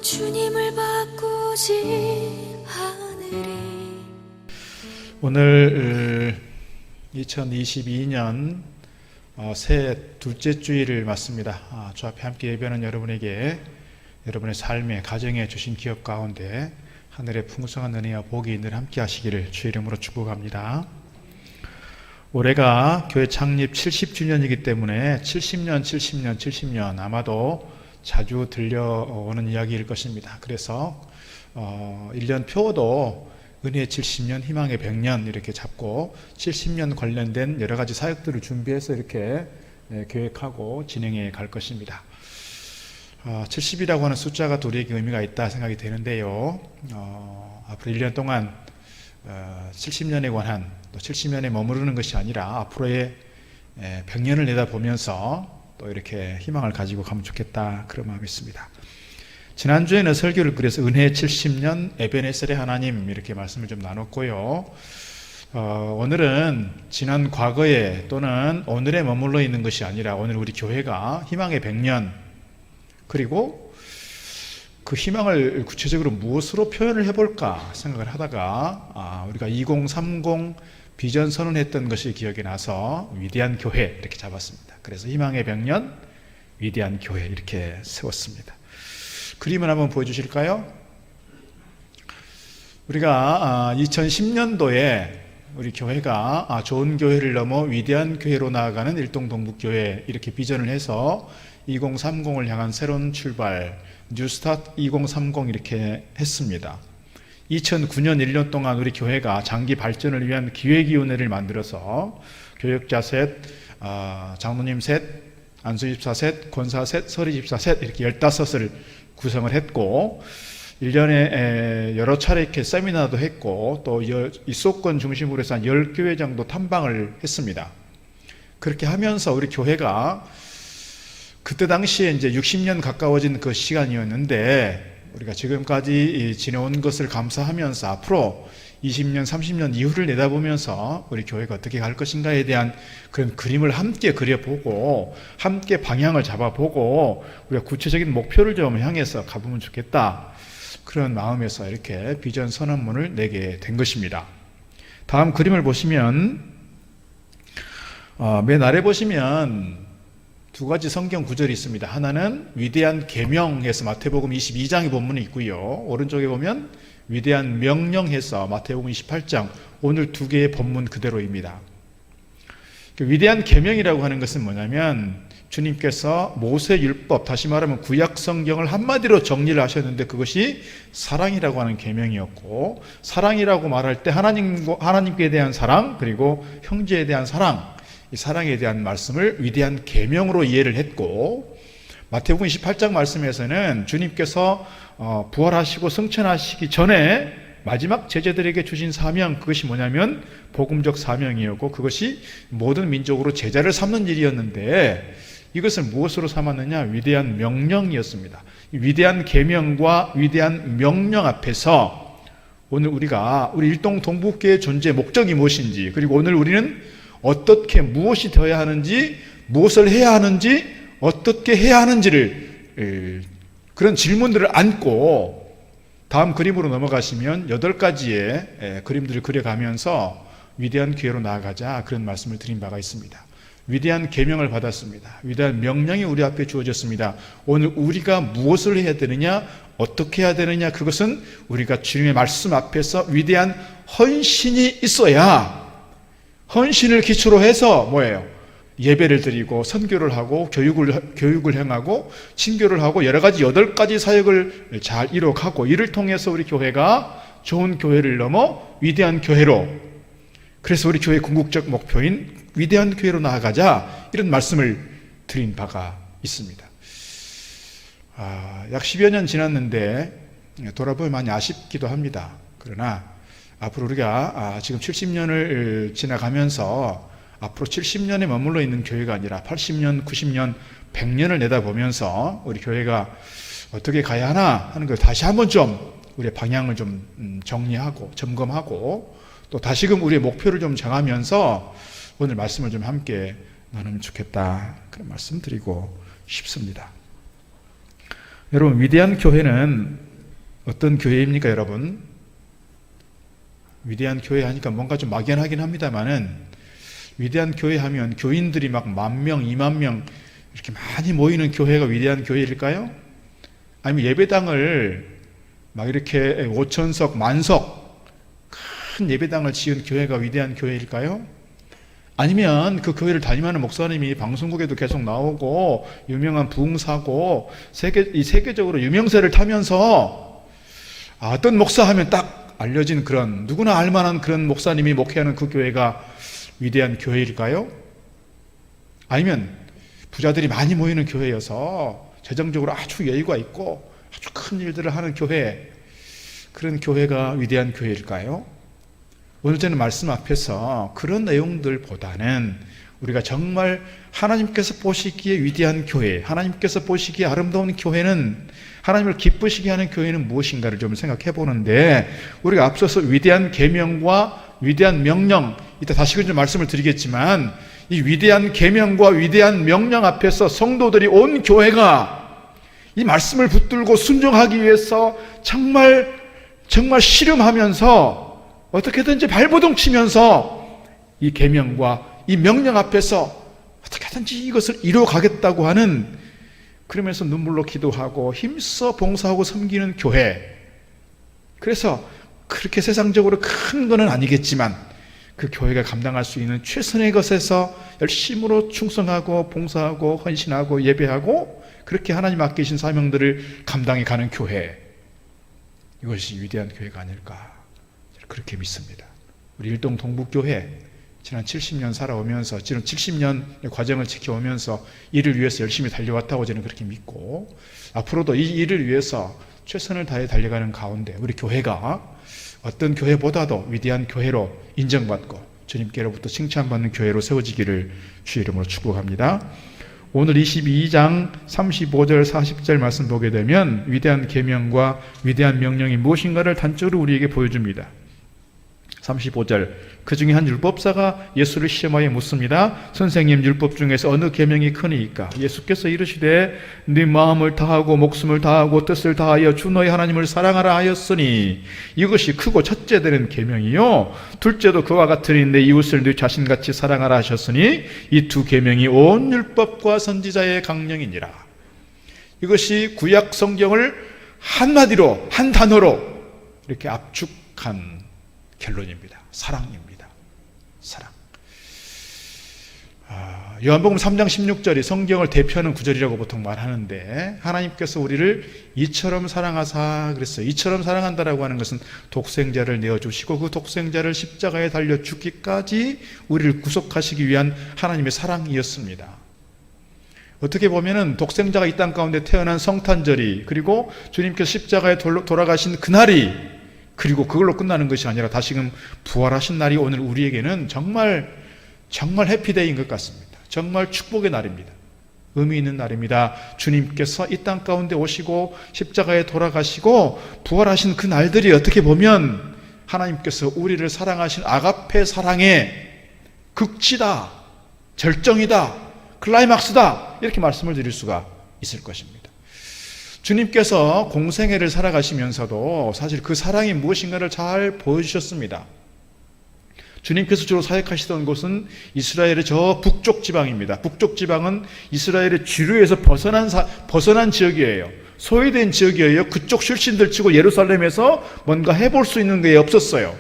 주님을 바꾸지 않으리. 오늘 2022년 새해 둘째 주일을 맞습니다. 주 앞에 함께 예배하는 여러분에게 여러분의 삶에 가정에 주신 기업 가운데 하늘의 풍성한 은혜와 복이 늘 함께 하시기를 주의 이름으로 축복합니다. 올해가 교회 창립 70주년이기 때문에 70년 아마도 자주 들려오는 이야기일 것입니다. 그래서 1년 표도 은혜의 70년, 희망의 100년 이렇게 잡고 70년 관련된 여러 가지 사역들을 준비해서 이렇게 계획하고 진행해 갈 것입니다. 70이라고 하는 숫자가 또 우리에게 의미가 있다 생각이 되는데요. 앞으로 1년 동안 70년에 관한 또 70년에 머무르는 것이 아니라 앞으로의 100년을 내다보면서 또 이렇게 희망을 가지고 가면 좋겠다 그런 마음이 있습니다. 지난주에는 설교를 그래서 은혜의 70년 에베네셀의 하나님 이렇게 말씀을 좀 나눴고요. 오늘은 지난 과거에 또는 오늘에 머물러 있는 것이 아니라 오늘 우리 교회가 희망의 100년 그리고 그 희망을 구체적으로 무엇으로 표현을 해볼까 생각을 하다가 우리가 2030 비전 선언했던 것이 기억이 나서 위대한 교회 이렇게 잡았습니다. 그래서 희망의 100년 위대한 교회 이렇게 세웠습니다. 그림을 한번 보여주실까요? 우리가 2010년도에 우리 교회가 좋은 교회를 넘어 위대한 교회로 나아가는 일동동북교회 이렇게 비전을 해서 2030을 향한 새로운 출발 뉴스타트 2030 이렇게 했습니다. 2009년 1년 동안 우리 교회가 장기 발전을 위한 기획위원회를 만들어서 교역자 셋, 장로님 셋, 안수집사 셋, 권사 셋, 서리집사 셋 이렇게 15을 구성을 했고 1년에 여러 차례 이렇게 세미나도 했고 또 이소권 중심으로 해서 한 10교회 정도 탐방을 했습니다. 그렇게 하면서 우리 교회가 그때 당시에 이제 60년 가까워진 그 시간이었는데 우리가 지금까지 지내온 것을 감사하면서 앞으로 20년, 30년 이후를 내다보면서 우리 교회가 어떻게 갈 것인가에 대한 그런 그림을 함께 그려보고 함께 방향을 잡아보고 우리가 구체적인 목표를 좀 향해서 가보면 좋겠다. 그런 마음에서 이렇게 비전 선언문을 내게 된 것입니다. 다음 그림을 보시면 맨 아래 보시면 두 가지 성경 구절이 있습니다. 하나는 위대한 계명해서 마태복음 22장의 본문이 있고요. 오른쪽에 보면 위대한 명령해서 마태복음 28장 오늘 두 개의 본문 그대로입니다. 위대한 계명이라고 하는 것은 뭐냐면 주님께서 모세율법 다시 말하면 구약 성경을 한마디로 정리를 하셨는데 그것이 사랑이라고 하는 계명이었고 사랑이라고 말할 때 하나님께 대한 사랑 그리고 형제에 대한 사랑 이 사랑에 대한 말씀을 위대한 계명으로 이해를 했고 마태복음 28장 말씀에서는 주님께서 부활하시고 승천하시기 전에 마지막 제자들에게 주신 사명 그것이 뭐냐면 복음적 사명이었고 그것이 모든 민족으로 제자를 삼는 일이었는데 이것을 무엇으로 삼았느냐 위대한 명령이었습니다. 위대한 계명과 위대한 명령 앞에서 오늘 우리가 우리 일동 동북교의 존재 목적이 무엇인지 그리고 오늘 우리는 어떻게 무엇이 되어야 하는지 무엇을 해야 하는지 어떻게 해야 하는지를 그런 질문들을 안고 다음 그림으로 넘어가시면 8가지의 그림들을 그려가면서 위대한 교회로 나아가자 그런 말씀을 드린 바가 있습니다. 위대한 계명을 받았습니다. 위대한 명령이 우리 앞에 주어졌습니다. 오늘 우리가 무엇을 해야 되느냐 어떻게 해야 되느냐 그것은 우리가 주님의 말씀 앞에서 위대한 헌신이 있어야 헌신을 기초로 해서 뭐예요? 예배를 드리고 선교를 하고 교육을 행하고 친교를 하고 여러 가지 8가지 사역을 잘 이뤄가고 이를 통해서 우리 교회가 좋은 교회를 넘어 위대한 교회로 그래서 우리 교회의 궁극적 목표인 위대한 교회로 나아가자 이런 말씀을 드린 바가 있습니다. 약 10여 년 지났는데 돌아보면 많이 아쉽기도 합니다. 그러나 앞으로 우리가 지금 70년을 지나가면서 앞으로 70년에 머물러 있는 교회가 아니라 80년, 90년, 100년을 내다보면서 우리 교회가 어떻게 가야 하나 하는 걸 다시 한번 좀 우리의 방향을 좀 정리하고 점검하고 또 다시금 우리의 목표를 좀 정하면서 오늘 말씀을 좀 함께 나누면 좋겠다 그런 말씀 드리고 싶습니다. 여러분, 위대한 교회는 어떤 교회입니까, 여러분? 위대한 교회 하니까 뭔가 좀 막연하긴 합니다만은, 위대한 교회 하면 교인들이 막 10,000명, 20,000명 이렇게 많이 모이는 교회가 위대한 교회일까요? 아니면 예배당을 막 이렇게 5,000석, 10,000석 큰 예배당을 지은 교회가 위대한 교회일까요? 아니면 그 교회를 담임하는 목사님이 방송국에도 계속 나오고 유명한 부흥사고 세계적으로 유명세를 타면서 어떤 목사 하면 딱 알려진 그런, 누구나 알만한 그런 목사님이 목회하는 그 교회가 위대한 교회일까요? 아니면 부자들이 많이 모이는 교회여서 재정적으로 아주 여유가 있고 아주 큰 일들을 하는 교회, 그런 교회가 위대한 교회일까요? 오늘 저는 말씀 앞에서 그런 내용들보다는 우리가 정말 하나님께서 보시기에 위대한 교회, 하나님께서 보시기에 아름다운 교회는, 하나님을 기쁘시게 하는 교회는 무엇인가를 좀 생각해 보는데, 우리가 앞서서 위대한 계명과 위대한 명령, 이따 다시금 좀 말씀을 드리겠지만, 이 위대한 계명과 위대한 명령 앞에서 성도들이, 온 교회가 이 말씀을 붙들고 순종하기 위해서 정말 씨름하면서 어떻게든지 발버둥 치면서 이 계명과 이 명령 앞에서 어떻게든지 이것을 이루어가겠다고 하는, 그러면서 눈물로 기도하고 힘써 봉사하고 섬기는 교회. 그래서 그렇게 세상적으로 큰 거는 아니겠지만 그 교회가 감당할 수 있는 최선의 것에서 열심으로 충성하고 봉사하고 헌신하고 예배하고 그렇게 하나님 맡기신 사명들을 감당해 가는 교회, 이것이 위대한 교회가 아닐까, 그렇게 믿습니다. 우리 일동 동북교회 지난 70년 살아오면서, 지금 70년의 과정을 지켜오면서 이를 위해서 열심히 달려왔다고 저는 그렇게 믿고, 앞으로도 이 일을 위해서 최선을 다해 달려가는 가운데 우리 교회가 어떤 교회보다도 위대한 교회로 인정받고 주님께로부터 칭찬받는 교회로 세워지기를 주의 이름으로 축복합니다. 오늘 22장 35절 40절 말씀 보게 되면 위대한 계명과 위대한 명령이 무엇인가를 단적으로 우리에게 보여줍니다. 35절, 그 중에 한 율법사가 예수를 시험하여 묻습니다. 선생님, 율법 중에서 어느 계명이 크니까? 예수께서 이르시되 네 마음을 다하고 목숨을 다하고 뜻을 다하여 주 너의 하나님을 사랑하라 하였으니 이것이 크고 첫째 되는 계명이요, 둘째도 그와 같으니 내 이웃을 네 자신같이 사랑하라 하셨으니 이 두 계명이 온 율법과 선지자의 강령이니라. 이것이 구약 성경을 한마디로, 한 단어로 이렇게 압축한 결론입니다. 사랑입니다. 사랑. 요한복음 3장 16절이 성경을 대표하는 구절이라고 보통 말하는데, 하나님께서 우리를 이처럼 사랑하사 그랬어요. 이처럼 사랑한다라고 하는 것은 독생자를 내어주시고 그 독생자를 십자가에 달려 죽기까지 우리를 구속하시기 위한 하나님의 사랑이었습니다. 어떻게 보면은 독생자가 이 땅 가운데 태어난 성탄절이, 그리고 주님께서 십자가에 돌아가신 그날이, 그리고 그걸로 끝나는 것이 아니라 다시금 부활하신 날이 오늘 우리에게는 정말 해피데이인 것 같습니다. 정말 축복의 날입니다. 의미 있는 날입니다. 주님께서 이 땅 가운데 오시고 십자가에 돌아가시고 부활하신 그 날들이 어떻게 보면 하나님께서 우리를 사랑하신 아가페 사랑의 극치다, 절정이다, 클라이막스다, 이렇게 말씀을 드릴 수가 있을 것입니다. 주님께서 공생애를 살아가시면서도 사실 그 사랑이 무엇인가를 잘 보여주셨습니다. 주님께서 주로 사역하시던 곳은 이스라엘의 저 북쪽 지방입니다. 북쪽 지방은 이스라엘의 주류에서 벗어난 지역이에요. 소외된 지역이에요. 그쪽 출신들 치고 예루살렘에서 뭔가 해볼 수 있는 게 없었어요.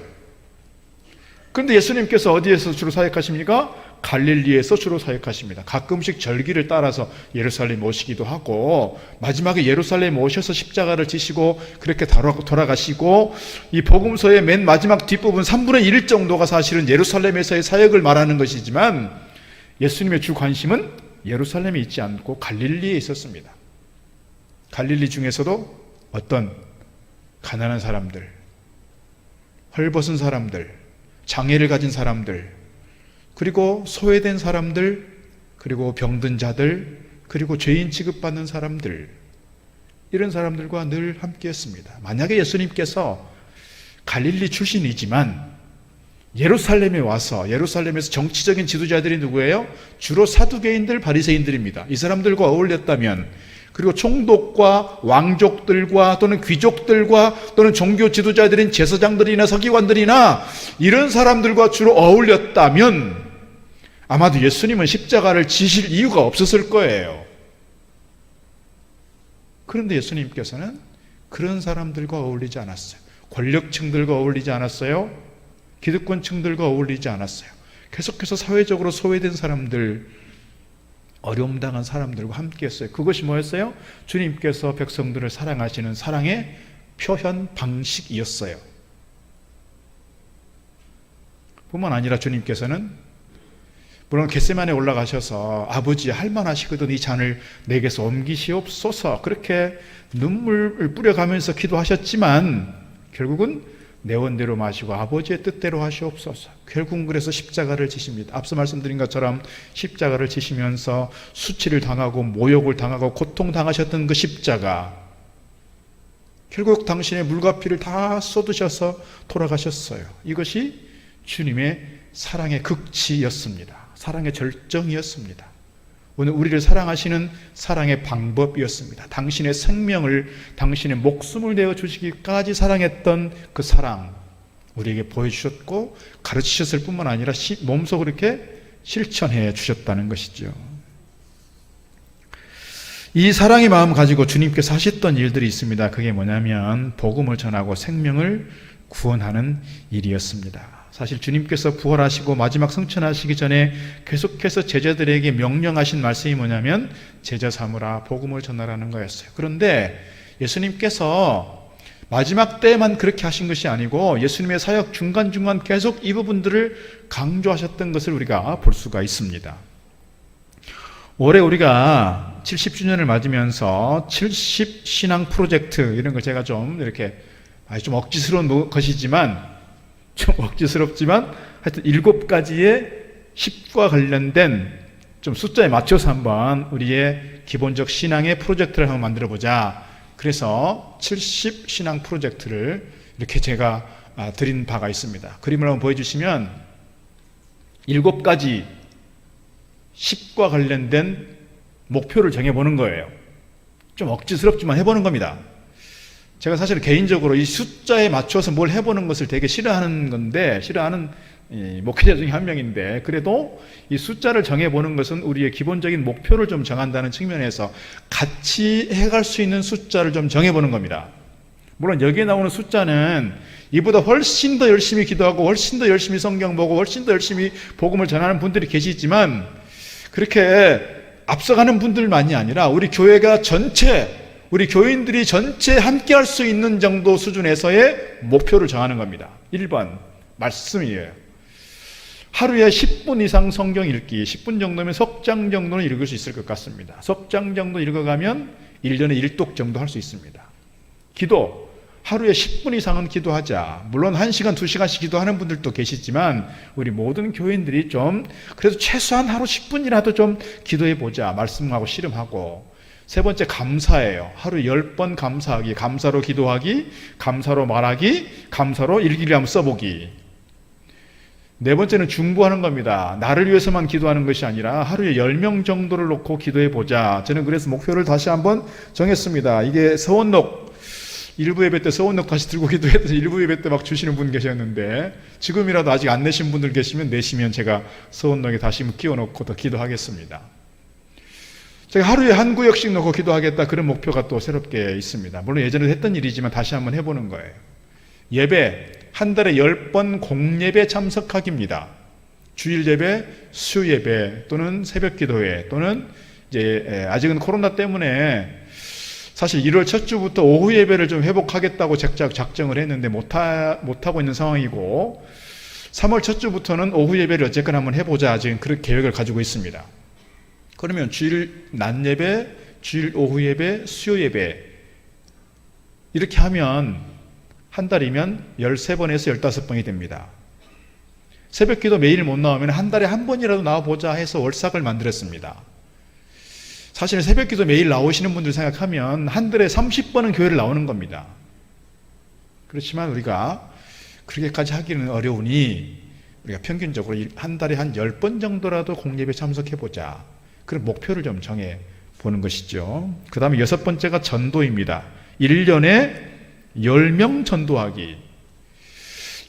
그런데 예수님께서 어디에서 주로 사역하십니까? 갈릴리에서 주로 사역하십니다. 가끔씩 절기를 따라서 예루살렘 오시기도 하고, 마지막에 예루살렘 오셔서 십자가를 지시고 그렇게 돌아가시고, 이 복음서의 맨 마지막 뒷부분 3분의 1 정도가 사실은 예루살렘에서의 사역을 말하는 것이지만, 예수님의 주 관심은 예루살렘에 있지 않고 갈릴리에 있었습니다. 갈릴리 중에서도 어떤 가난한 사람들, 헐벗은 사람들, 장애를 가진 사람들, 그리고 소외된 사람들, 그리고 병든 자들, 그리고 죄인 취급받는 사람들, 이런 사람들과 늘 함께했습니다. 만약에 예수님께서 갈릴리 출신이지만 예루살렘에 와서, 예루살렘에서 정치적인 지도자들이 누구예요? 주로 사두개인들, 바리새인들입니다. 이 사람들과 어울렸다면 그리고 총독과 왕족들과 또는 귀족들과 또는 종교 지도자들인 제사장들이나 서기관들이나 이런 사람들과 주로 어울렸다면 아마도 예수님은 십자가를 지실 이유가 없었을 거예요. 그런데 예수님께서는 그런 사람들과 어울리지 않았어요. 권력층들과 어울리지 않았어요. 기득권층들과 어울리지 않았어요. 계속해서 사회적으로 소외된 사람들, 어려움 당한 사람들과 함께 했어요. 그것이 뭐였어요? 주님께서 백성들을 사랑하시는 사랑의 표현 방식이었어요. 뿐만 아니라 주님께서는 물론 겟세마네에 올라가셔서 아버지 할만하시거든 이 잔을 내게서 옮기시옵소서 그렇게 눈물을 뿌려가면서 기도하셨지만 결국은 내 원대로 마시고 아버지의 뜻대로 하시옵소서. 결국은 그래서 십자가를 지십니다. 앞서 말씀드린 것처럼 십자가를 지시면서 수치를 당하고 모욕을 당하고 고통당하셨던 그 십자가, 결국 당신의 물과 피를 다 쏟으셔서 돌아가셨어요. 이것이 주님의 사랑의 극치였습니다. 사랑의 절정이었습니다. 오늘 우리를 사랑하시는 사랑의 방법이었습니다. 당신의 생명을, 당신의 목숨을 내어주시기까지 사랑했던 그 사랑 우리에게 보여주셨고 가르치셨을 뿐만 아니라 몸속으로 이렇게 실천해 주셨다는 것이죠. 이 사랑의 마음 가지고 주님께서 하셨던 일들이 있습니다. 그게 뭐냐면 복음을 전하고 생명을 구원하는 일이었습니다. 사실 주님께서 부활하시고 마지막 승천하시기 전에 계속해서 제자들에게 명령하신 말씀이 뭐냐면 제자 삼으라, 복음을 전하라는 거였어요. 그런데 예수님께서 마지막 때만 그렇게 하신 것이 아니고 예수님의 사역 중간중간 계속 이 부분들을 강조하셨던 것을 우리가 볼 수가 있습니다. 올해 우리가 70주년을 맞으면서 70 신앙 프로젝트 이런 걸 제가 좀 이렇게 좀 억지스러운 것이지만 하여튼 7가지의 10과 관련된 좀 숫자에 맞춰서 한번 우리의 기본적 신앙의 프로젝트를 한번 만들어 보자. 그래서 70 신앙 프로젝트를 이렇게 제가 드린 바가 있습니다. 그림을 한번 보여주시면 7가지 10과 관련된 목표를 정해보는 거예요. 좀 억지스럽지만 해보는 겁니다. 제가 사실 개인적으로 이 숫자에 맞춰서 뭘 해보는 것을 되게 싫어하는 목회자 중에 한 명인데, 그래도 이 숫자를 정해보는 것은 우리의 기본적인 목표를 좀 정한다는 측면에서 같이 해갈 수 있는 숫자를 좀 정해보는 겁니다. 물론 여기에 나오는 숫자는 이보다 훨씬 더 열심히 기도하고 훨씬 더 열심히 성경 보고 훨씬 더 열심히 복음을 전하는 분들이 계시지만 그렇게 앞서가는 분들만이 아니라 우리 교회가 전체, 우리 교인들이 전체 함께 할 수 있는 정도 수준에서의 목표를 정하는 겁니다. 1번 말씀이에요. 하루에 10분 이상 성경 읽기, 10분 정도면 석장 정도는 읽을 수 있을 것 같습니다. 석장 정도 읽어가면 1년에 1독 정도 할 수 있습니다. 기도, 하루에 10분 이상은 기도하자. 물론 1시간, 2시간씩 기도하는 분들도 계시지만 우리 모든 교인들이 좀 그래도 최소한 하루 10분이라도 좀 기도해보자. 말씀하고 씨름하고. 세 번째 감사예요. 하루 10번 감사하기, 감사로 기도하기, 감사로 말하기, 감사로 일기를 한번 써보기. 네 번째는 중보하는 겁니다. 나를 위해서만 기도하는 것이 아니라 하루에 10명 정도를 놓고 기도해보자. 저는 그래서 목표를 다시 한번 정했습니다. 이게 서원록, 일부 예배 때 서원록 다시 들고 기도했더니 일부 예배 때 막 주시는 분 계셨는데 지금이라도 아직 안 내신 분들 계시면 내시면 제가 서원록에 다시 끼워놓고 더 기도하겠습니다. 제가 하루에 한 구역씩 놓고 기도하겠다, 그런 목표가 또 새롭게 있습니다. 물론 예전에 했던 일이지만 다시 한번 해보는 거예요. 예배, 한 달에 10번 공예배 참석하기입니다. 주일 예배, 수요 예배 또는 새벽 기도회 또는 이제 아직은 코로나 때문에 사실 1월 첫 주부터 오후 예배를 좀 회복하겠다고 작정을 했는데 못하고 있는 상황이고 3월 첫 주부터는 오후 예배를 어쨌거나 한번 해보자, 지금 그런 계획을 가지고 있습니다. 그러면 주일 낮 예배, 주일 오후 예배, 수요 예배 이렇게 하면 한 달이면 13번에서 15번이 됩니다. 새벽 기도 매일 못 나오면 한 달에 한 번이라도 나와보자 해서 월삭을 만들었습니다. 사실 새벽 기도 매일 나오시는 분들 생각하면 한 달에 30번은 교회를 나오는 겁니다. 그렇지만 우리가 그렇게까지 하기는 어려우니 우리가 평균적으로 한 달에 한 10번 정도라도 공예배 참석해보자, 그런 목표를 좀 정해 보는 것이죠. 그 다음에 6번째가 전도입니다. 1년에 10명 전도하기.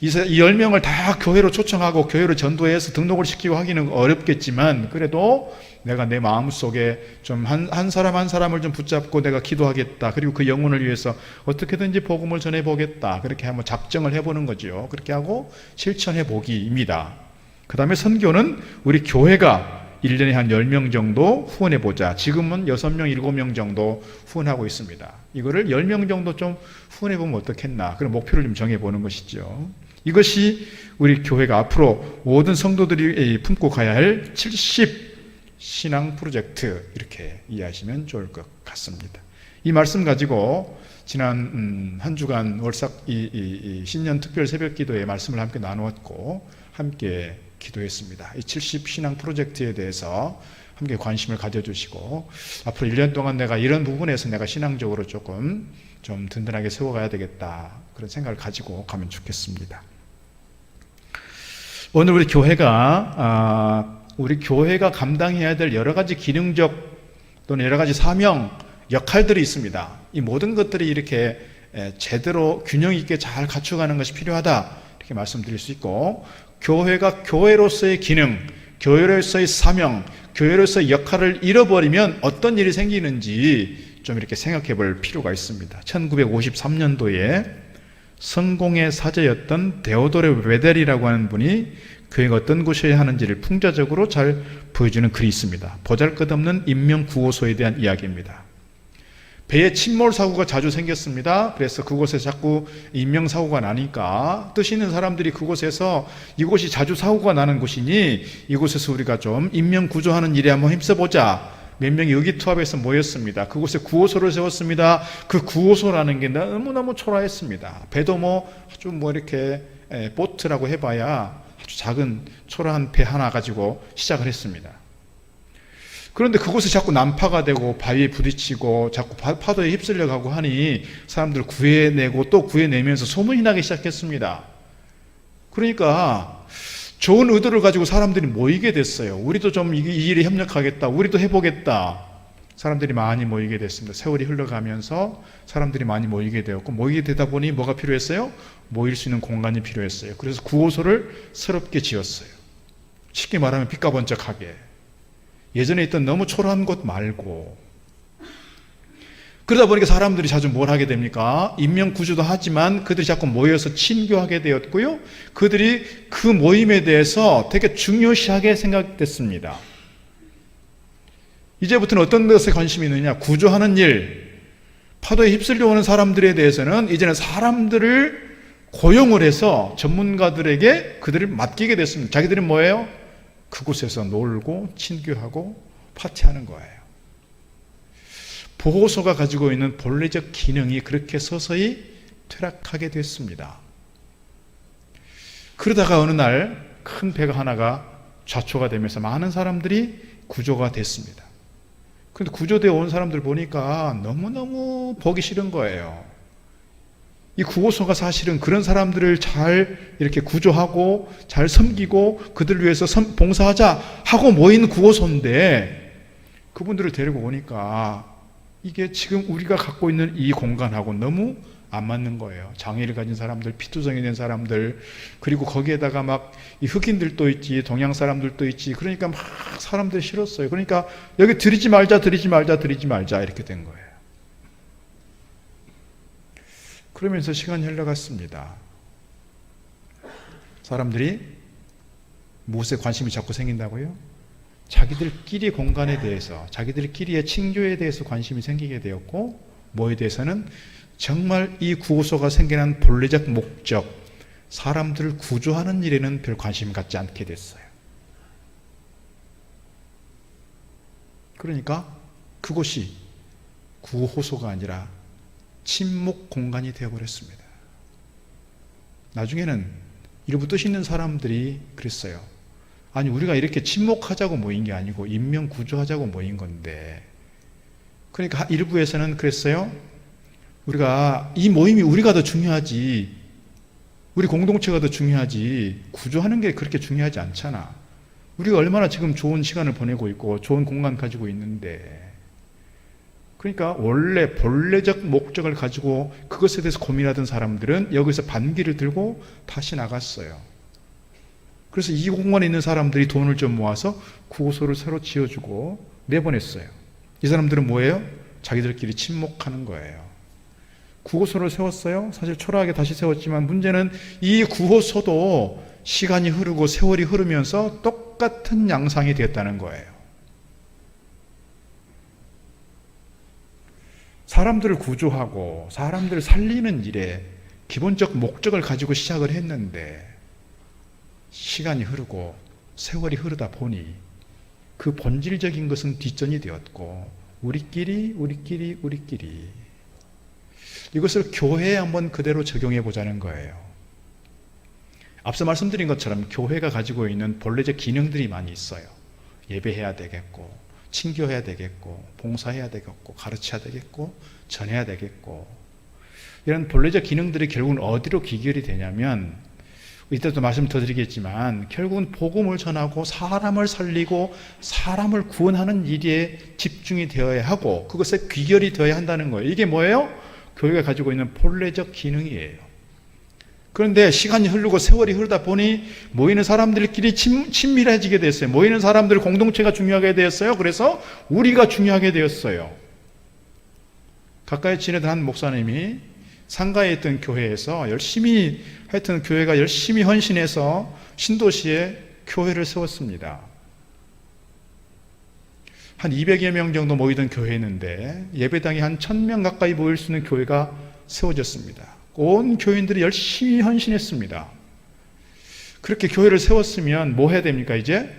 이 10명을 다 교회로 초청하고 교회로 전도해서 등록을 시키고 하기는 어렵겠지만, 그래도 내가 내 마음속에 좀 한 사람 한 사람을 좀 붙잡고 내가 기도하겠다. 그리고 그 영혼을 위해서 어떻게든지 복음을 전해보겠다. 그렇게 한번 작정을 해보는 거죠. 그렇게 하고 실천해보기입니다. 그 다음에 선교는 우리 교회가 1년에 한 10명 정도 후원해보자. 지금은 6명, 7명 정도 후원하고 있습니다. 이거를 10명 정도 좀 후원해보면 어떻겠나. 그런 목표를 좀 정해보는 것이죠. 이것이 우리 교회가 앞으로 모든 성도들이 품고 가야 할 70 신앙 프로젝트, 이렇게 이해하시면 좋을 것 같습니다. 이 말씀 가지고 지난 한 주간 월삭 이 신년 특별 새벽 기도의 말씀을 함께 나누었고 함께 기도했습니다. 이 70 신앙 프로젝트에 대해서 함께 관심을 가져주시고, 앞으로 1년 동안 내가 이런 부분에서 내가 신앙적으로 조금 좀 든든하게 세워가야 되겠다, 그런 생각을 가지고 가면 좋겠습니다. 오늘 우리 교회가 감당해야 될 여러 가지 기능적 또는 여러 가지 사명, 역할들이 있습니다. 이 모든 것들이 이렇게 제대로 균형 있게 잘 갖춰가는 것이 필요하다, 이렇게 말씀드릴 수 있고, 교회가 교회로서의 기능, 교회로서의 사명, 교회로서의 역할을 잃어버리면 어떤 일이 생기는지 좀 이렇게 생각해 볼 필요가 있습니다. 1953년도에 성공의 사제였던 데오도르 웨델이라고 하는 분이 교회가 어떤 곳이어야 하는지를 풍자적으로 잘 보여주는 글이 있습니다. 보잘것없는 인명구호소에 대한 이야기입니다. 배에 침몰 사고가 자주 생겼습니다. 그래서 그곳에서 자꾸 인명사고가 나니까 뜻 있는 사람들이 그곳에서 이곳이 자주 사고가 나는 곳이니 이곳에서 우리가 좀 인명구조하는 일에 한번 힘써보자. 몇 명이 의기투합해서 모였습니다. 그곳에 구호소를 세웠습니다. 그 구호소라는 게 너무너무 초라했습니다. 배도 아주 이렇게 보트라고 해봐야 아주 작은 초라한 배 하나 가지고 시작을 했습니다. 그런데 그곳에 자꾸 난파가 되고 바위에 부딪히고 자꾸 파도에 휩쓸려 가고 하니 사람들 구해내고 또 구해내면서 소문이 나기 시작했습니다. 그러니까 좋은 의도를 가지고 사람들이 모이게 됐어요. 우리도 좀 이 일에 협력하겠다. 우리도 해보겠다. 사람들이 많이 모이게 됐습니다. 세월이 흘러가면서 사람들이 많이 모이게 되었고, 모이게 되다 보니 뭐가 필요했어요? 모일 수 있는 공간이 필요했어요. 그래서 구호소를 새롭게 지었어요. 쉽게 말하면 빛가번쩍하게. 예전에 있던 너무 초라한 곳 말고. 그러다 보니까 사람들이 자주 뭘 하게 됩니까? 인명구조도 하지만 그들이 자꾸 모여서 친교하게 되었고요. 그들이 그 모임에 대해서 되게 중요시하게 생각됐습니다. 이제부터는 어떤 것에 관심이 있느냐? 구조하는 일, 파도에 휩쓸려 오는 사람들에 대해서는 이제는 사람들을 고용을 해서 전문가들에게 그들을 맡기게 됐습니다. 자기들은 뭐예요? 그곳에서 놀고 친교하고 파티하는 거예요. 보호소가 가지고 있는 본래적 기능이 그렇게 서서히 퇴락하게 됐습니다. 그러다가 어느 날 큰 배가 하나가 좌초가 되면서 많은 사람들이 구조가 됐습니다. 그런데 구조되어 온 사람들 보니까 너무너무 보기 싫은 거예요. 이 구호소가 사실은 그런 사람들을 잘 이렇게 구조하고 잘 섬기고 그들을 위해서 봉사하자 하고 모인 구호소인데, 그분들을 데리고 오니까 이게 지금 우리가 갖고 있는 이 공간하고 너무 안 맞는 거예요. 장애를 가진 사람들, 피투성이 된 사람들, 그리고 거기에다가 막 이 흑인들도 있지, 동양 사람들도 있지. 그러니까 막 사람들이 싫었어요. 그러니까 여기 들이지 말자 이렇게 된 거예요. 그러면서 시간이 흘러갔습니다. 사람들이 무엇에 관심이 자꾸 생긴다고요? 자기들끼리 공간에 대해서, 자기들끼리의 친교에 대해서 관심이 생기게 되었고, 뭐에 대해서는 정말 이 구호소가 생겨난 본래적 목적, 사람들을 구조하는 일에는 별 관심 갖지 않게 됐어요. 그러니까 그곳이 구호소가 아니라 침묵 공간이 되어버렸습니다. 나중에는 일부 뜻 있는 사람들이 그랬어요. 아니, 우리가 이렇게 침묵하자고 모인 게 아니고 인명 구조하자고 모인 건데, 그러니까 일부에서는 그랬어요. 우리가 이 모임이 우리가 더 중요하지, 우리 공동체가 더 중요하지, 구조하는 게 그렇게 중요하지 않잖아. 우리가 얼마나 지금 좋은 시간을 보내고 있고 좋은 공간 가지고 있는데. 그러니까 원래 본래적 목적을 가지고 그것에 대해서 고민하던 사람들은 여기서 반기를 들고 다시 나갔어요. 그래서 이 공간에 있는 사람들이 돈을 좀 모아서 구호소를 새로 지어주고 내보냈어요. 이 사람들은 뭐예요? 자기들끼리 침묵하는 거예요. 구호소를 세웠어요. 사실 초라하게 다시 세웠지만 문제는 이 구호소도 시간이 흐르고 세월이 흐르면서 똑같은 양상이 됐다는 거예요. 사람들을 구조하고 사람들을 살리는 일에 기본적 목적을 가지고 시작을 했는데 시간이 흐르고 세월이 흐르다 보니 그 본질적인 것은 뒷전이 되었고 우리끼리 이것을 교회에 한번 그대로 적용해 보자는 거예요. 앞서 말씀드린 것처럼 교회가 가지고 있는 본래적 기능들이 많이 있어요. 예배해야 되겠고 친교해야 되겠고 봉사해야 되겠고 가르쳐야 되겠고 전해야 되겠고 이런 본래적 기능들이 결국은 어디로 귀결이 되냐면 이때도 말씀 더 드리겠지만 결국은 복음을 전하고 사람을 살리고 사람을 구원하는 일에 집중이 되어야 하고 그것에 귀결이 되어야 한다는 거예요. 이게 뭐예요? 교회가 가지고 있는 본래적 기능이에요. 그런데 시간이 흐르고 세월이 흐르다 보니 모이는 사람들끼리 친밀해지게 됐어요. 모이는 사람들 공동체가 중요하게 되었어요. 그래서 우리가 중요하게 되었어요. 가까이 지내던 한 목사님이 상가에 있던 교회에서 열심히 하여튼 교회가 열심히 헌신해서 신도시에 교회를 세웠습니다. 한 200여 명 정도 모이던 교회였는데 예배당이 한 1000명 가까이 모일 수 있는 교회가 세워졌습니다. 온 교인들이 열심히 헌신했습니다. 그렇게 교회를 세웠으면 뭐 해야 됩니까 이제?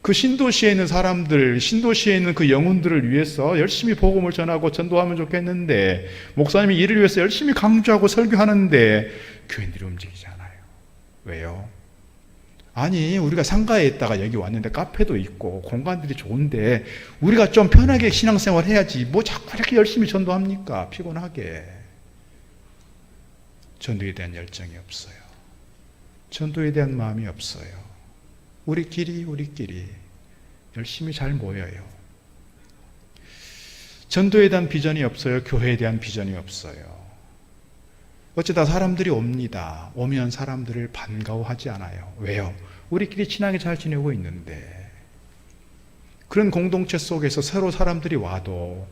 그 신도시에 있는 사람들, 신도시에 있는 그 영혼들을 위해서 열심히 복음을 전하고 전도하면 좋겠는데 목사님이 이를 위해서 열심히 강조하고 설교하는데 교인들이 움직이지 않아요. 왜요? 아니 우리가 상가에 있다가 여기 왔는데 카페도 있고 공간들이 좋은데 우리가 좀 편하게 신앙생활 해야지 뭐 자꾸 이렇게 열심히 전도합니까? 피곤하게. 전도에 대한 열정이 없어요. 전도에 대한 마음이 없어요. 우리끼리 열심히 잘 모여요. 전도에 대한 비전이 없어요. 교회에 대한 비전이 없어요. 어쩌다 사람들이 옵니다. 오면 사람들을 반가워하지 않아요. 왜요? 우리끼리 친하게 잘 지내고 있는데 그런 공동체 속에서 새로 사람들이 와도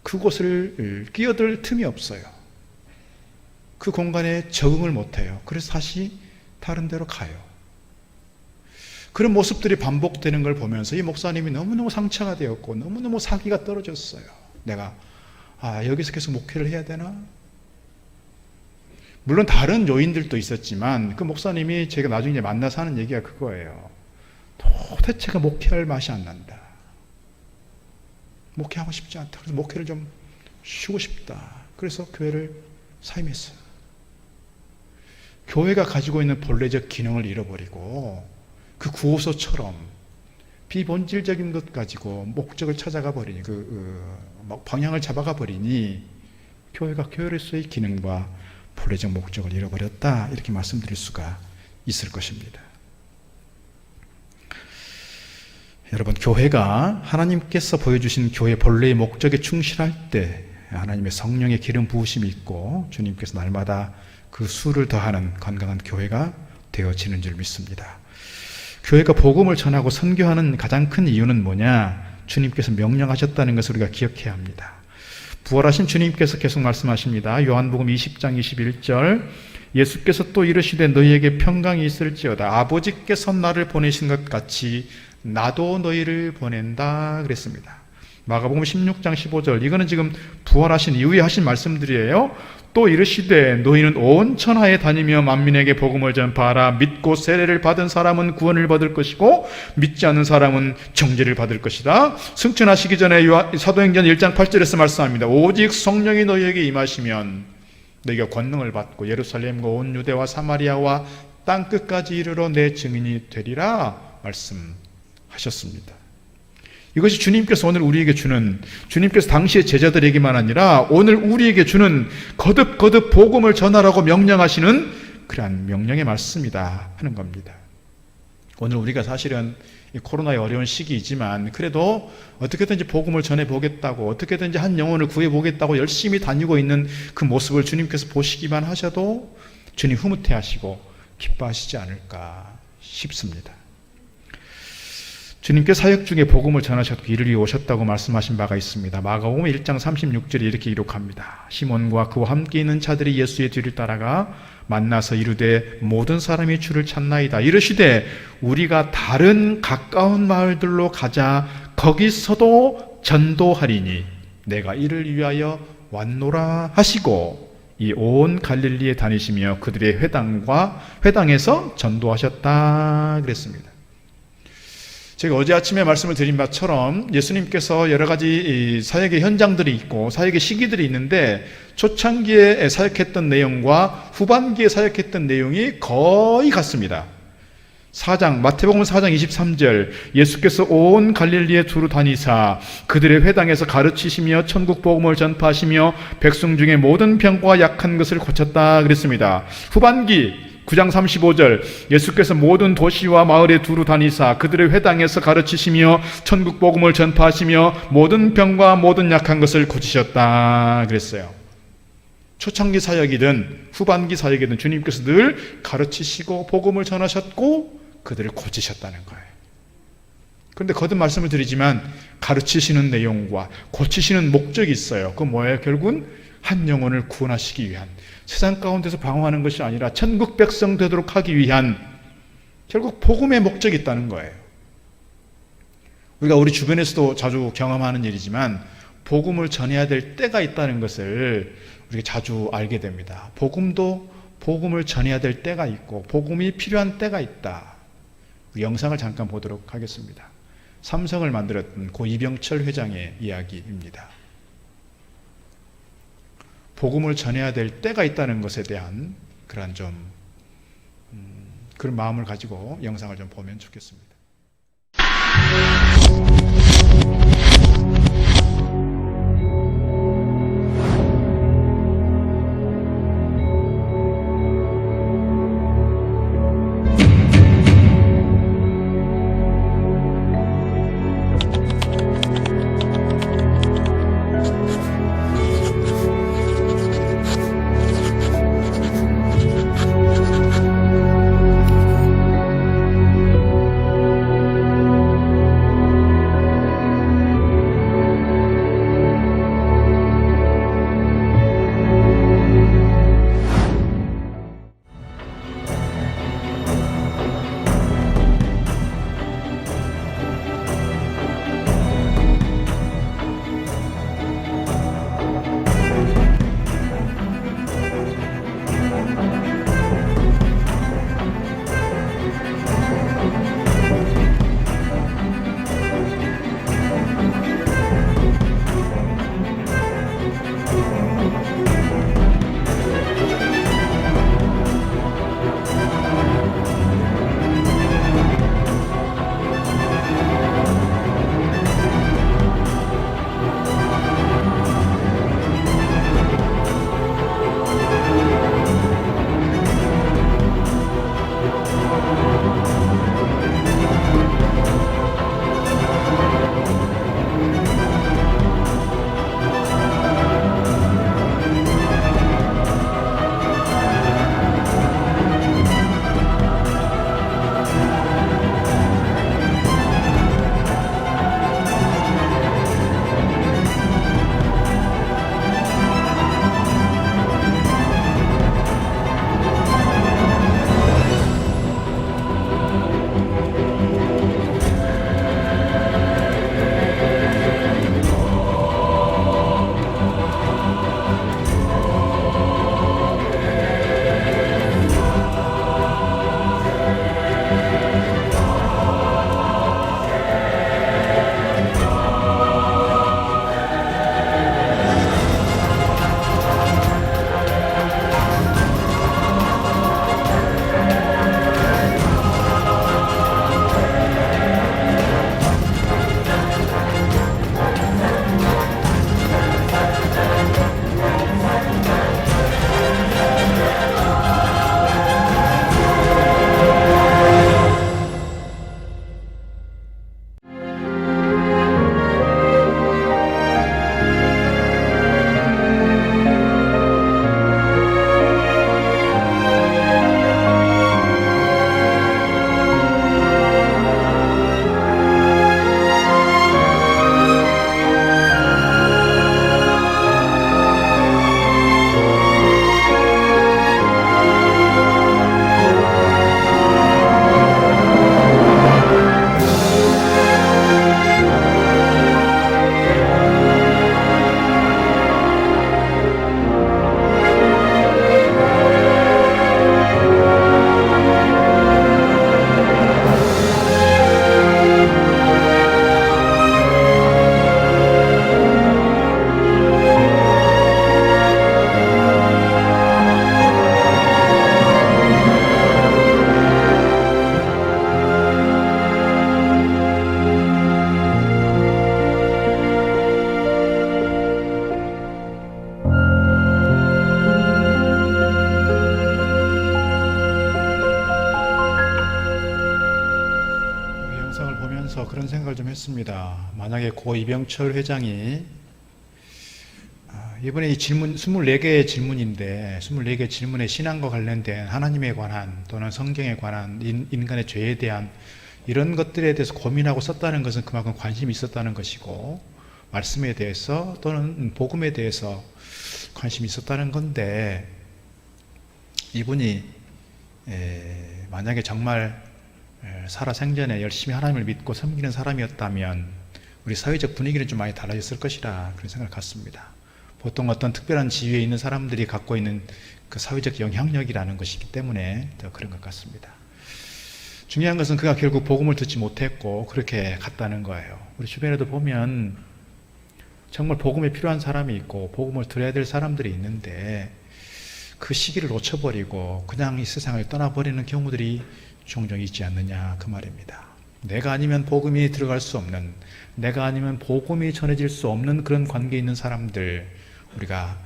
그곳을 끼어들 틈이 없어요. 그 공간에 적응을 못해요. 그래서 다시 다른 데로 가요. 그런 모습들이 반복되는 걸 보면서 이 목사님이 너무너무 상처가 되었고 너무너무 사기가 떨어졌어요. 내가 여기서 계속 목회를 해야 되나? 물론 다른 요인들도 있었지만 그 목사님이 제가 나중에 만나서 하는 얘기가 그거예요. 도대체가 목회할 맛이 안 난다. 목회하고 싶지 않다. 그래서 목회를 좀 쉬고 싶다. 그래서 교회를 사임했어요. 교회가 가지고 있는 본래적 기능을 잃어버리고 그 구호소처럼 비본질적인 것 가지고 목적을 찾아가 버리니 방향을 잡아가 버리니 교회가 교회로서의 기능과 본래적 목적을 잃어버렸다 이렇게 말씀드릴 수가 있을 것입니다. 여러분 교회가 하나님께서 보여주신 교회 본래의 목적에 충실할 때 하나님의 성령의 기름 부으심이 있고 주님께서 날마다 그 수를 더하는 건강한 교회가 되어지는 줄 믿습니다. 교회가 복음을 전하고 선교하는 가장 큰 이유는 뭐냐? 주님께서 명령하셨다는 것을 우리가 기억해야 합니다. 부활하신 주님께서 계속 말씀하십니다. 요한복음 20장 21절 예수께서 또 이르시되 너희에게 평강이 있을지어다 아버지께서 나를 보내신 것 같이 나도 너희를 보낸다 그랬습니다. 마가복음 16장 15절 이거는 지금 부활하신 이후에 하신 말씀들이에요. 또 이르시되 너희는 온 천하에 다니며 만민에게 복음을 전파하라. 믿고 세례를 받은 사람은 구원을 받을 것이고 믿지 않는 사람은 정죄를 받을 것이다. 승천하시기 전에 사도행전 1장 8절에서 말씀합니다. 오직 성령이 너희에게 임하시면 너희가 권능을 받고 예루살렘과 온 유대와 사마리아와 땅끝까지 이르러 내 증인이 되리라 말씀하셨습니다. 이것이 주님께서 오늘 우리에게 주는 주님께서 당시의 제자들에게만 아니라 오늘 우리에게 주는 거듭 복음을 전하라고 명령하시는 그러한 명령의 말씀이다 하는 겁니다. 오늘 우리가 사실은 이 코로나의 어려운 시기이지만 그래도 어떻게든지 복음을 전해보겠다고, 어떻게든지 한 영혼을 구해보겠다고 열심히 다니고 있는 그 모습을 주님께서 보시기만 하셔도 주님 흐뭇해하시고 기뻐하시지 않을까 싶습니다. 주님께 사역 중에 복음을 전하셨고 이를 위해 오셨다고 말씀하신 바가 있습니다. 마가복음 1장 36절에 이렇게 기록합니다. 시몬과 그와 함께 있는 자들이 예수의 뒤를 따라가 만나서 이르되 모든 사람이 주를 찾나이다. 이르시되 우리가 다른 가까운 마을들로 가자. 거기서도 전도하리니 내가 이를 위하여 왔노라 하시고 이 온 갈릴리에 다니시며 그들의 회당에서 전도하셨다 그랬습니다. 제가 어제 아침에 말씀을 드린 바처럼 예수님께서 여러 가지 사역의 현장들이 있고 사역의 시기들이 있는데 초창기에 사역했던 내용과 후반기에 사역했던 내용이 거의 같습니다. 마태복음 4장 23절 예수께서 온 갈릴리에 두루 다니사 그들의 회당에서 가르치시며 천국 복음을 전파하시며 백성 중에 모든 병과 약한 것을 고쳤다 그랬습니다. 후반기 9장 35절 예수께서 모든 도시와 마을에 두루 다니사 그들의 회당에서 가르치시며 천국 복음을 전파하시며 모든 병과 모든 약한 것을 고치셨다 그랬어요. 초창기 사역이든 후반기 사역이든 주님께서 늘 가르치시고 복음을 전하셨고 그들을 고치셨다는 거예요. 그런데 거듭 말씀을 드리지만 가르치시는 내용과 고치시는 목적이 있어요. 그건 뭐예요? 결국은 한 영혼을 구원하시기 위한, 세상 가운데서 방황하는 것이 아니라 천국 백성 되도록 하기 위한 결국 복음의 목적이 있다는 거예요. 우리가 우리 주변에서도 자주 경험하는 일이지만 복음을 전해야 될 때가 있다는 것을 우리가 자주 알게 됩니다. 복음을 전해야 될 때가 있고 복음이 필요한 때가 있다. 그 영상을 잠깐 보도록 하겠습니다. 삼성을 만들었던 고 이병철 회장의 이야기입니다. 복음을 전해야 될 때가 있다는 것에 대한 그런 마음을 가지고 영상을 좀 보면 좋겠습니다. 궁금했습니다. 만약에 고 이병철 회장이 이번에 이 질문 24개의 질문인데 24개 질문에 신앙과 관련된 하나님에 관한 또는 성경에 관한 인간의 죄에 대한 이런 것들에 대해서 고민하고 썼다는 것은 그만큼 관심이 있었다는 것이고 말씀에 대해서 또는 복음에 대해서 관심이 있었다는 건데 이분이 만약에 정말 살아생전에 열심히 하나님을 믿고 섬기는 사람이었다면 우리 사회적 분위기는 좀 많이 달라졌을 것이라 그런 생각을 갖습니다. 보통 어떤 특별한 지위에 있는 사람들이 갖고 있는 그 사회적 영향력이라는 것이기 때문에 더 그런 것 같습니다. 중요한 것은 그가 결국 복음을 듣지 못했고 그렇게 갔다는 거예요. 우리 주변에도 보면 정말 복음에 필요한 사람이 있고 복음을 들어야 될 사람들이 있는데 그 시기를 놓쳐버리고 그냥 이 세상을 떠나버리는 경우들이 종종 있지 않느냐 그 말입니다. 내가 아니면 복음이 들어갈 수 없는, 내가 아니면 복음이 전해질 수 없는 그런 관계에 있는 사람들, 우리가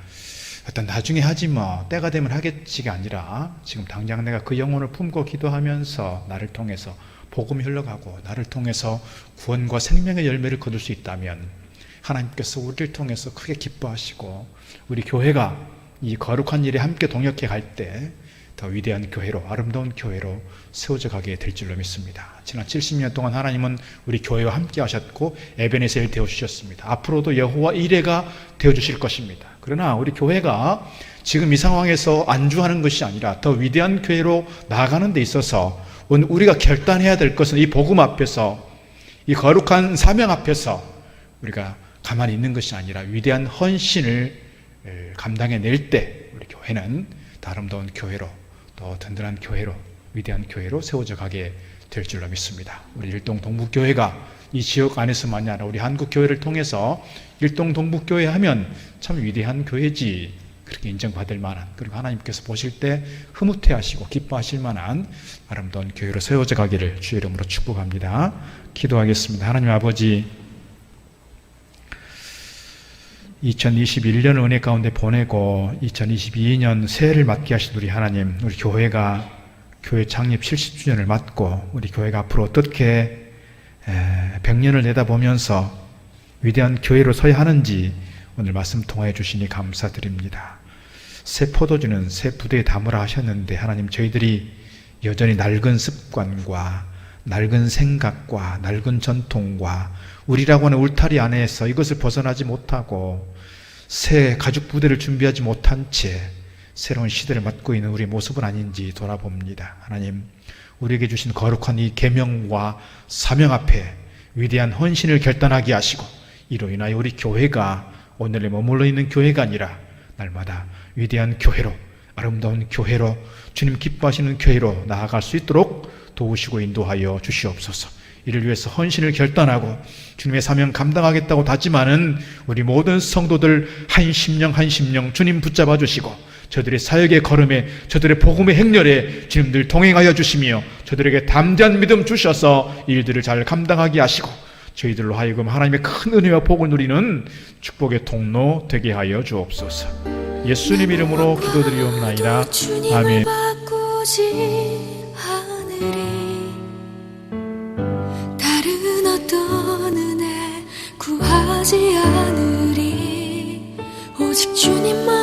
일단 나중에 하지 뭐 때가 되면 하겠지가 아니라 지금 당장 내가 그 영혼을 품고 기도하면서 나를 통해서 복음이 흘러가고 나를 통해서 구원과 생명의 열매를 거둘 수 있다면 하나님께서 우리를 통해서 크게 기뻐하시고 우리 교회가 이 거룩한 일에 함께 동역해 갈 때 더 위대한 교회로, 아름다운 교회로 세워져 가게 될 줄로 믿습니다. 지난 70년 동안 하나님은 우리 교회와 함께 하셨고 에베네셀 되어주셨습니다. 앞으로도 여호와 이레가 되어주실 것입니다. 그러나 우리 교회가 지금 이 상황에서 안주하는 것이 아니라 더 위대한 교회로 나아가는 데 있어서 우리가 결단해야 될 것은 이 복음 앞에서, 이 거룩한 사명 앞에서 우리가 가만히 있는 것이 아니라 위대한 헌신을 감당해낼 때 우리 교회는 아름다운 교회로, 또 든든한 교회로, 위대한 교회로 세워져 가게 될 줄로 믿습니다. 우리 일동 동북교회가 이 지역 안에서만이 아니라 우리 한국교회를 통해서 일동 동북교회 하면 참 위대한 교회지, 그렇게 인정받을 만한, 그리고 하나님께서 보실 때 흐뭇해 하시고 기뻐하실 만한 아름다운 교회로 세워져 가기를 주의 이름으로 축복합니다. 기도하겠습니다. 하나님 아버지, 2021년을 은혜 가운데 보내고 2022년 새해를 맞게 하신 우리 하나님, 우리 교회가 교회 창립 70주년을 맞고 우리 교회가 앞으로 어떻게 100년을 내다보면서 위대한 교회로 서야 하는지 오늘 말씀 통하여 주시니 감사드립니다. 새 포도주는 새 부대에 담으라 하셨는데 하나님, 저희들이 여전히 낡은 습관과 낡은 생각과 낡은 전통과 우리라고 하는 울타리 안에서 이것을 벗어나지 못하고 새 가죽 부대를 준비하지 못한 채 새로운 시대를 맞고 있는 우리의 모습은 아닌지 돌아봅니다. 하나님, 우리에게 주신 거룩한 이 계명과 사명 앞에 위대한 헌신을 결단하게 하시고 이로 인하여 우리 교회가 오늘에 머물러 있는 교회가 아니라 날마다 위대한 교회로, 아름다운 교회로, 주님 기뻐하시는 교회로 나아갈 수 있도록 도우시고 인도하여 주시옵소서. 이를 위해서 헌신을 결단하고 주님의 사명 감당하겠다고 다짐하는 우리 모든 성도들 한 심령 주님 붙잡아 주시고 저들의 사역의 걸음에, 저들의 복음의 행렬에 주님들 동행하여 주시며 저들에게 담대한 믿음 주셔서 일들을 잘 감당하게 하시고 저희들로 하여금 하나님의 큰 은혜와 복을 누리는 축복의 통로 되게 하여 주옵소서. 예수님 이름으로 기도드리옵나이다. 아멘. 다른 어떤 은혜 구하지 않으리. 오직 주님만